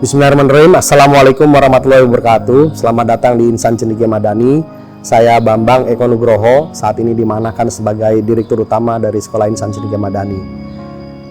Bismillahirrahmanirrahim. Assalamualaikum warahmatullahi wabarakatuh. Selamat datang di Insan Cendekia Madani. Saya Bambang Eko Nugroho, saat ini dimanakan sebagai Direktur Utama dari Sekolah Insan Cendekia Madani.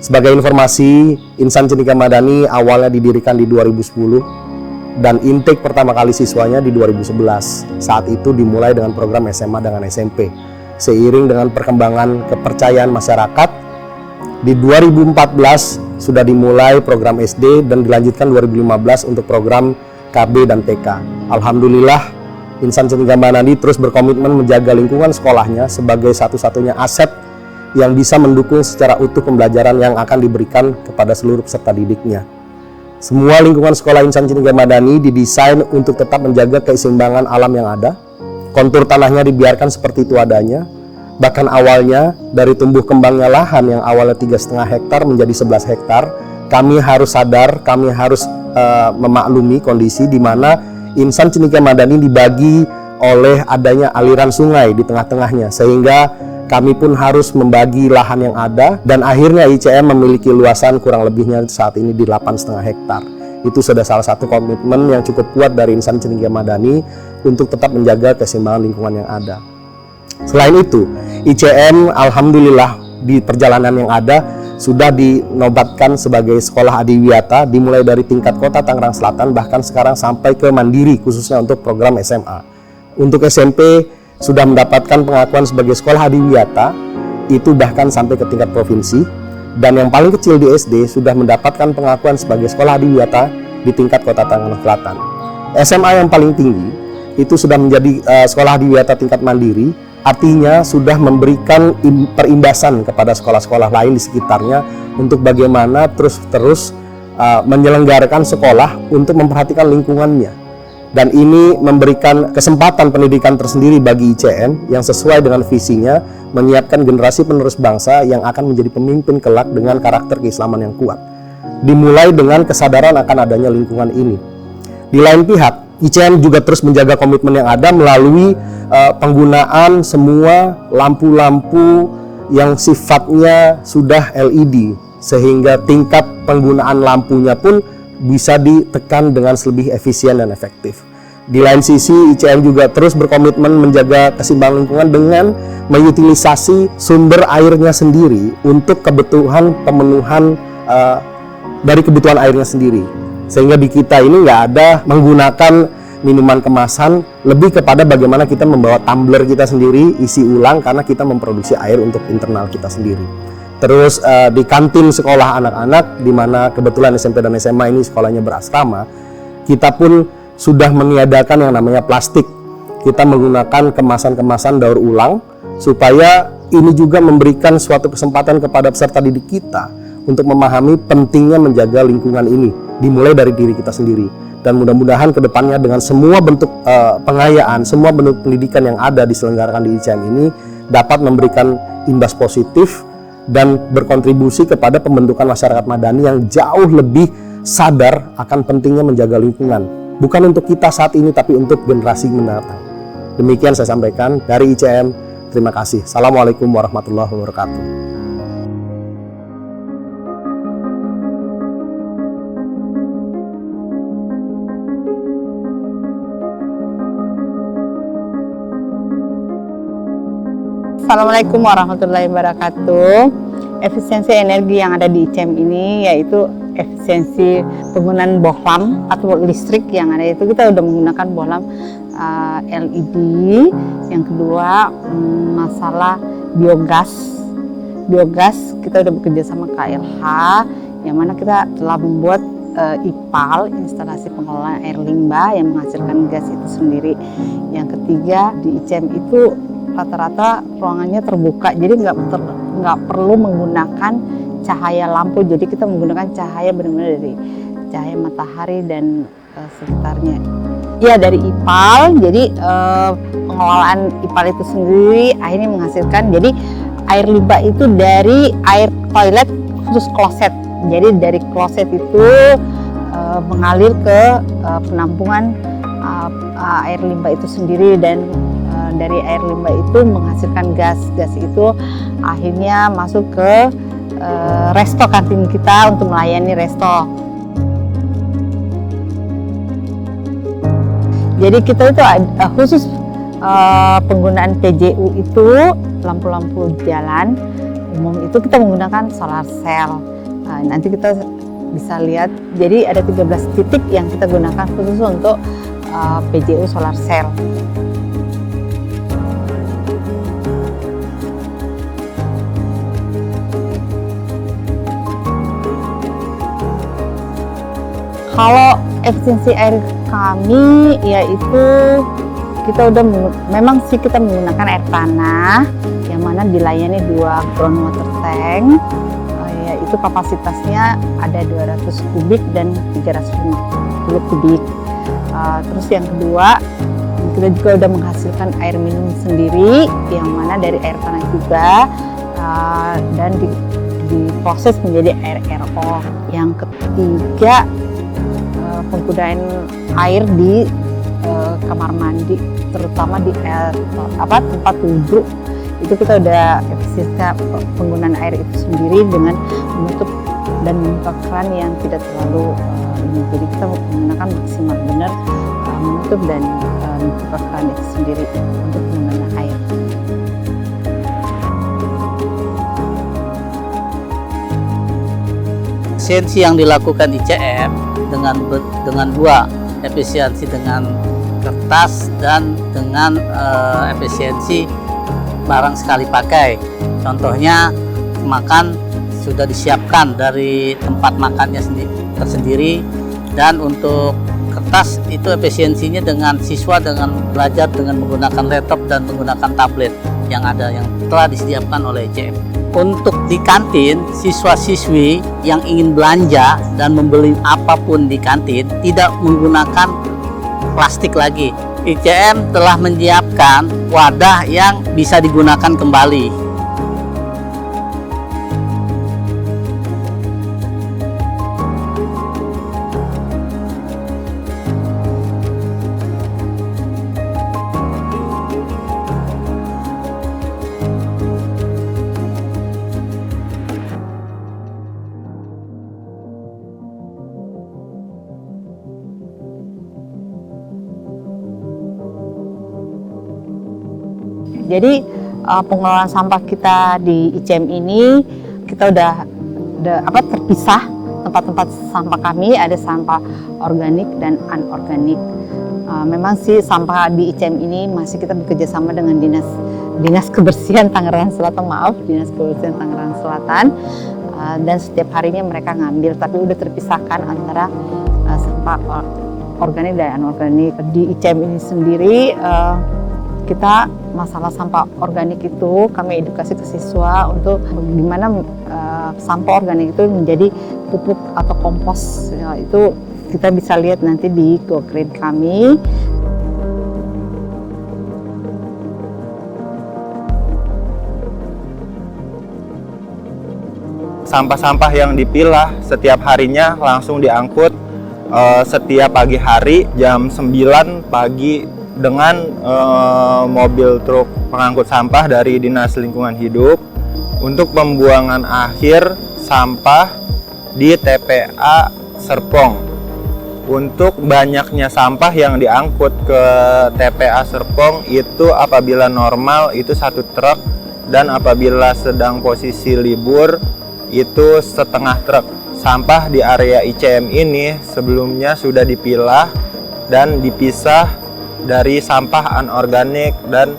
Sebagai informasi, Insan Cendekia Madani awalnya didirikan di 2010 dan intake pertama kali siswanya di 2011. Saat itu dimulai dengan program SMA dengan SMP. Seiring dengan perkembangan kepercayaan masyarakat, di 2014 sudah dimulai program SD dan dilanjutkan 2015 untuk program KB dan TK. Alhamdulillah, Insan Cendekia Madani terus berkomitmen menjaga lingkungan sekolahnya sebagai satu-satunya aset yang bisa mendukung secara utuh pembelajaran yang akan diberikan kepada seluruh peserta didiknya. Semua lingkungan sekolah Insan Cendekia Madani didesain untuk tetap menjaga keseimbangan alam yang ada. Kontur tanahnya dibiarkan seperti itu adanya. Bahkan awalnya dari tumbuh kembangnya lahan yang awalnya 3,5 hektar menjadi 11 hektar, kami harus sadar, kami harus memaklumi kondisi di mana Insan Cendekia Madani dibagi oleh adanya aliran sungai di tengah-tengahnya, sehingga kami pun harus membagi lahan yang ada, dan akhirnya ICM memiliki luasan kurang lebihnya saat ini di 8,5 hektar. Itu sudah salah satu komitmen yang cukup kuat dari Insan Cendekia Madani untuk tetap menjaga keseimbangan lingkungan yang ada. Selain itu, ICM alhamdulillah di perjalanan yang ada sudah dinobatkan sebagai sekolah adiwiyata dimulai dari tingkat kota Tangerang Selatan bahkan sekarang sampai ke mandiri khususnya untuk program SMA. Untuk SMP sudah mendapatkan pengakuan sebagai sekolah adiwiyata itu bahkan sampai ke tingkat provinsi, dan yang paling kecil di SD sudah mendapatkan pengakuan sebagai sekolah adiwiyata di tingkat kota Tangerang Selatan. SMA yang paling tinggi itu sudah menjadi sekolah adiwiyata tingkat mandiri. Artinya sudah memberikan perimbasan kepada sekolah-sekolah lain di sekitarnya untuk bagaimana terus menyelenggarakan sekolah untuk memperhatikan lingkungannya. Dan ini memberikan kesempatan pendidikan tersendiri bagi ICM yang sesuai dengan visinya menyiapkan generasi penerus bangsa yang akan menjadi pemimpin kelak dengan karakter keislaman yang kuat. Dimulai dengan kesadaran akan adanya lingkungan ini. Di lain pihak, ICM juga terus menjaga komitmen yang ada melalui penggunaan semua lampu-lampu yang sifatnya sudah LED, sehingga tingkat penggunaan lampunya pun bisa ditekan dengan lebih efisien dan efektif. Di lain sisi, ICM juga terus berkomitmen menjaga keseimbangan lingkungan dengan mengutilisasi sumber airnya sendiri untuk kebutuhan pemenuhan dari kebutuhan airnya sendiri. Sehingga di kita ini nggak ada menggunakan minuman kemasan, lebih kepada bagaimana kita membawa tumbler kita sendiri, isi ulang karena kita memproduksi air untuk internal kita sendiri. Terus di kantin sekolah anak-anak, di mana kebetulan SMP dan SMA ini sekolahnya berasrama, kita pun sudah meniadakan yang namanya plastik. Kita menggunakan kemasan-kemasan daur ulang, supaya ini juga memberikan suatu kesempatan kepada peserta didik kita untuk memahami pentingnya menjaga lingkungan ini, dimulai dari diri kita sendiri. Dan mudah-mudahan kedepannya dengan semua bentuk pengayaan, semua bentuk pendidikan yang ada diselenggarakan di ICM ini dapat memberikan imbas positif dan berkontribusi kepada pembentukan masyarakat madani yang jauh lebih sadar akan pentingnya menjaga lingkungan. Bukan untuk kita saat ini, tapi untuk generasi mendatang. Demikian saya sampaikan dari ICM. Terima kasih. Assalamualaikum warahmatullahi wabarakatuh. Assalamualaikum warahmatullahi wabarakatuh. Efisiensi energi yang ada di ICM ini yaitu efisiensi penggunaan bohlam atau listrik yang ada, itu kita sudah menggunakan bohlam LED. Yang kedua, masalah biogas kita sudah bekerja sama KLH, yang mana kita telah membuat IPAL, instalasi pengelolaan air limbah yang menghasilkan gas itu sendiri. Yang ketiga, di ICM itu rata-rata ruangannya terbuka, jadi nggak perlu menggunakan cahaya lampu, jadi kita menggunakan cahaya benar-benar dari cahaya matahari dan sekitarnya. Ya, dari IPAL, jadi pengelolaan IPAL itu sendiri akhirnya menghasilkan, jadi air limbah itu dari air toilet khusus kloset. Jadi dari kloset itu mengalir ke penampungan air limbah itu sendiri, dan dari air limbah itu menghasilkan gas itu akhirnya masuk ke resto kantin kita untuk melayani resto. Jadi kita itu khusus penggunaan PJU itu lampu-lampu jalan umum itu kita menggunakan solar cell. Nanti kita bisa lihat, jadi ada 13 titik yang kita gunakan khusus untuk PJU solar cell. Kalau efisiensi air kami yaitu kita udah memang sih kita menggunakan air tanah yang mana dilayani 2 groundwater tank, yaitu kapasitasnya ada 200 kubik dan 350 kubik. Terus yang kedua, kita juga udah menghasilkan air minum sendiri yang mana dari air tanah juga, dan diproses menjadi air RO. Yang ketiga, penggunaan air di kamar mandi, terutama di tempat duduk itu kita udah efisiensi penggunaan air itu sendiri dengan menutup dan membuka keran yang tidak terlalu ini. Jadi kita menggunakan maksimal benar menutup dan membuka keran itu sendiri untuk penggunaan air. Efisiensi yang dilakukan ICM dengan 2 efisiensi dengan kertas dan dengan efisiensi barang sekali pakai. Contohnya makan sudah disiapkan dari tempat makannya tersendiri, dan untuk kertas itu efisiensinya dengan siswa dengan belajar dengan menggunakan laptop dan menggunakan tablet yang telah disediakan oleh ICM. Untuk di kantin, siswa-siswi yang ingin belanja dan membeli apapun di kantin tidak menggunakan plastik lagi. ICM telah menyiapkan wadah yang bisa digunakan kembali. Jadi pengelolaan sampah kita di ICM ini kita udah terpisah tempat-tempat sampah kami, ada sampah organik dan anorganik. Memang sih sampah di ICM ini masih kita bekerja sama dengan Dinas Kebersihan Tangerang Selatan, Dinas Kebersihan Tangerang Selatan, dan setiap harinya mereka ngambil, tapi udah terpisahkan antara sampah organik dan anorganik. Di ICM ini sendiri kita masalah sampah organik itu kami edukasi ke siswa untuk gimana sampah organik itu menjadi pupuk atau kompos. Itu kita bisa lihat nanti di GoGreen kami. Sampah-sampah yang dipilah setiap harinya langsung diangkut setiap pagi hari jam 9 pagi dengan mobil truk pengangkut sampah dari Dinas Lingkungan Hidup untuk pembuangan akhir sampah di TPA Serpong. Untuk banyaknya sampah yang diangkut ke TPA Serpong itu apabila normal itu 1 truk, dan apabila sedang posisi libur itu setengah truk. Sampah di area ICM ini sebelumnya sudah dipilah dan dipisah dari sampah anorganik dan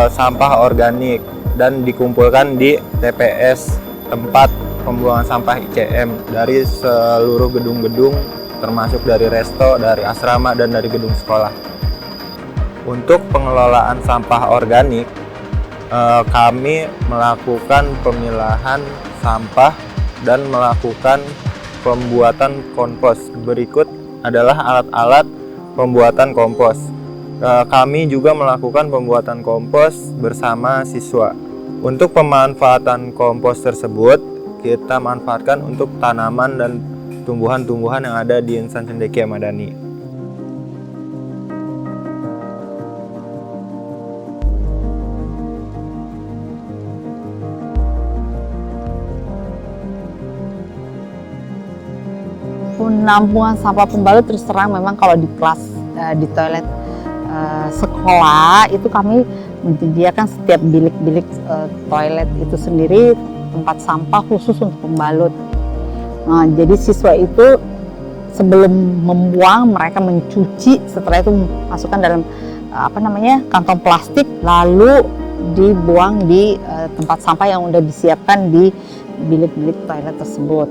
sampah organik dan dikumpulkan di TPS tempat pembuangan sampah ICM dari seluruh gedung-gedung, termasuk dari resto, dari asrama, dan dari gedung sekolah. Untuk pengelolaan sampah organik, kami melakukan pemilahan sampah dan melakukan pembuatan kompos. Berikut adalah alat-alat pembuatan kompos. Kami juga melakukan pembuatan kompos bersama siswa. Untuk pemanfaatan kompos tersebut, kita manfaatkan untuk tanaman dan tumbuhan-tumbuhan yang ada di Insan Cendekia Madani. Penampungan sampah pembalut terus terang memang kalau di kelas di toilet sekolah itu kami menyediakan setiap bilik-bilik toilet itu sendiri tempat sampah khusus untuk pembalut. Nah, jadi siswa itu sebelum membuang mereka mencuci, setelah itu masukkan dalam kantong plastik lalu dibuang di tempat sampah yang sudah disiapkan di bilik-bilik toilet tersebut.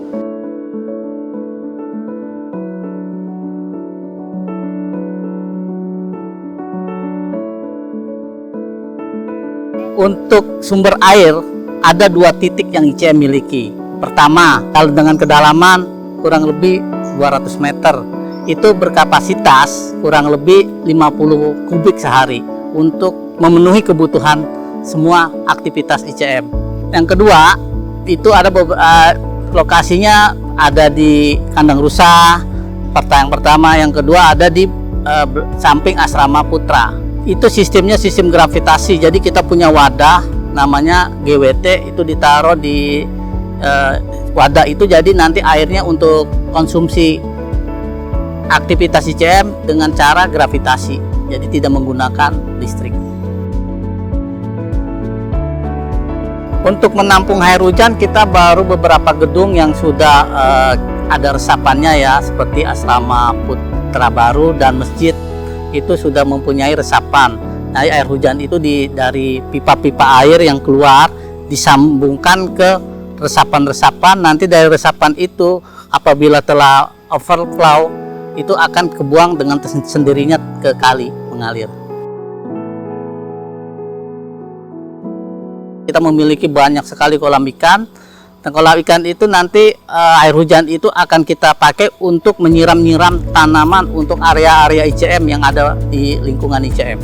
Untuk sumber air ada 2 titik yang ICM miliki. Pertama, kalau dengan kedalaman kurang lebih 200 meter, itu berkapasitas kurang lebih 50 kubik sehari untuk memenuhi kebutuhan semua aktivitas ICM. Yang kedua, itu ada lokasinya ada di kandang rusa. Yang pertama, yang kedua ada di samping asrama putra. Itu sistemnya sistem gravitasi, jadi kita punya wadah namanya GWT, itu ditaruh di wadah itu, jadi nanti airnya untuk konsumsi aktivitas ICM dengan cara gravitasi, jadi tidak menggunakan listrik. Untuk menampung air hujan kita baru beberapa gedung yang sudah ada resapannya ya, seperti asrama putra baru dan masjid itu sudah mempunyai resapan. Nah, air hujan itu dari pipa-pipa air yang keluar disambungkan ke resapan-resapan. Nanti dari resapan itu apabila telah overflow itu akan kebuang dengan sendirinya ke kali mengalir. Kita memiliki banyak sekali kolam ikan. Dan kolam ikan itu nanti air hujan itu akan kita pakai untuk menyiram-nyiram tanaman untuk area-area ICM yang ada di lingkungan ICM.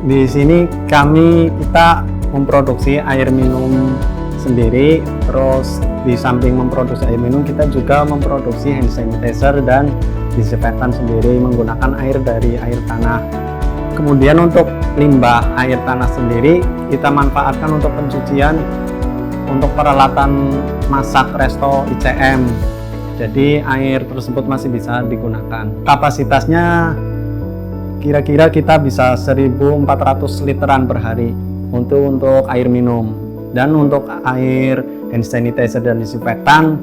Di sini kita memproduksi air minum sendiri, terus di samping memproduksi air minum kita juga memproduksi hand sanitizer dan disinfektan sendiri menggunakan air dari air tanah. Kemudian untuk limbah air tanah sendiri kita manfaatkan untuk pencucian untuk peralatan masak resto ICM. Jadi air tersebut masih bisa digunakan. Kapasitasnya kira-kira kita bisa 1.400 literan per hari untuk air minum. Dan untuk air hand sanitizer dan disinfektan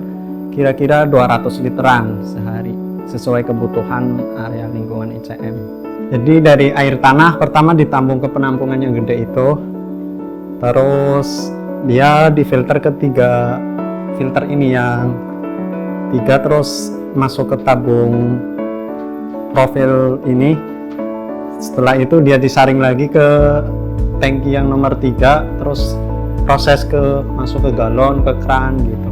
kira-kira 200 literan sehari sesuai kebutuhan area lingkungan ICM. Jadi dari air tanah pertama ditampung ke penampungan yang gede itu, terus dia difilter ke 3 filter ini yang 3, terus masuk ke tabung profil ini. Setelah itu dia disaring lagi ke tangki yang nomor 3, terus proses masuk ke galon, ke keran gitu.